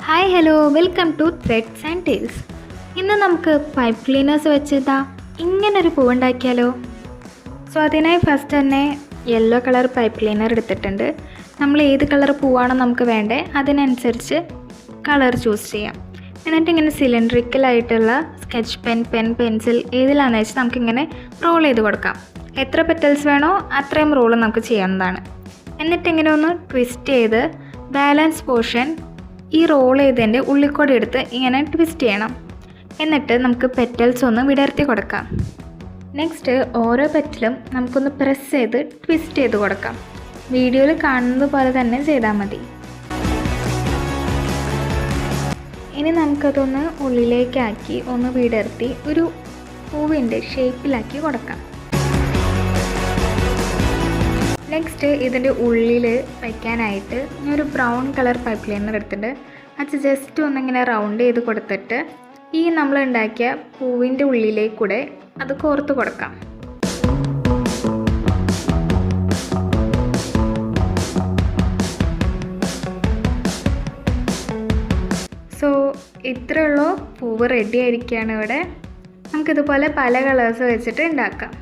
Hi hello welcome to threads and tales. ഇന്ന് നമുക്ക് pipe cleaners വെച്ചിട്ടാ ഇങ്ങനൊരു പൂവുണ്ടാക്കിയാലോ. സോ അതിനായി ഫസ്റ്റ് തന്നെ യെല്ലോ കളർ പൈപ്പ് ക്ലീനർ എടുത്തിട്ടുണ്ട്. നമ്മൾ ഏത് കളർ പൂവാണോ നമുക്ക് വേണ്ടേ അതിനനുസരിച്ച് കളർ ചൂസ് ചെയ്യാം. എന്നിട്ട് ഇങ്ങനെ സിലിണ്ടറിക്കലായിട്ടുള്ള സ്കെച്ച് പെൻ പെൻസിൽ ഏതിലാണെന്ന് വെച്ചാൽ നമുക്കിങ്ങനെ റോൾ ചെയ്ത് കൊടുക്കാം. എത്ര പെറ്റൽസ് വേണോ അത്രയും റോൾ നമുക്ക് ചെയ്യാവുന്നതാണ്. എന്നിട്ട് ഇങ്ങനെ ഒന്ന് ട്വിസ്റ്റ് ചെയ്ത് ബാലൻസ് പോർഷൻ ഈ റോൾ ചെയ്തതിൻ്റെ ഉള്ളിക്കൂടെ എടുത്ത് ഇങ്ങനെ ട്വിസ്റ്റ് ചെയ്യണം. എന്നിട്ട് നമുക്ക് പെറ്റൽസ് ഒന്ന് വിടർത്തി കൊടുക്കാം. നെക്സ്റ്റ് ഓരോ പെറ്റലും നമുക്കൊന്ന് പ്രസ് ചെയ്ത് ട്വിസ്റ്റ് ചെയ്ത് കൊടുക്കാം. വീഡിയോയിൽ കാണുന്നത് പോലെ തന്നെ ചെയ്താൽ മതി. ഇനി നമുക്കതൊന്ന് ഉള്ളിലേക്കാക്കി ഒന്ന് വിടർത്തി ഒരു പൂവിൻ്റെ ഷേപ്പിലാക്കി കൊടുക്കാം. നെക്സ്റ്റ് ഇതിൻ്റെ ഉള്ളിൽ വയ്ക്കാനായിട്ട് ഞാനൊരു ബ്രൗൺ കളർ പൈപ്പ് ക്ലീനർ എടുത്തിട്ട് അത് ജസ്റ്റ് ഒന്നിങ്ങനെ റൗണ്ട് ചെയ്ത് കൊടുത്തിട്ട് ഈ നമ്മൾ ഉണ്ടാക്കിയ പൂവിൻ്റെ ഉള്ളിലേക്കൂടെ അത് കോർത്ത് കൊടുക്കാം. സോ ഇത്രയുള്ള പൂവ് റെഡി ആയിരിക്കുകയാണ് ഇവിടെ. നമുക്കിതുപോലെ പല കളേഴ്സ് വെച്ചിട്ട് ഉണ്ടാക്കാം.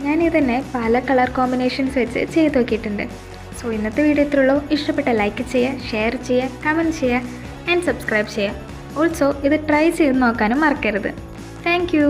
ഞാനിതന്നെ പല കളർ കോമ്പിനേഷൻസ് വെച്ച് ചെയ്ത് നോക്കിയിട്ടുണ്ട്. സോ ഇന്നത്തെ വീഡിയോ ഇത്രയുള്ളൂ. ഇഷ്ടപ്പെട്ട ലൈക്ക് ചെയ്യുക, ഷെയർ ചെയ്യുക, കമൻറ്റ് ചെയ്യുക ആൻഡ് സബ്സ്ക്രൈബ് ചെയ്യുക. ഓൾസോ ഇത് ട്രൈ ചെയ്ത് നോക്കാനും മറക്കരുത്. Thank you.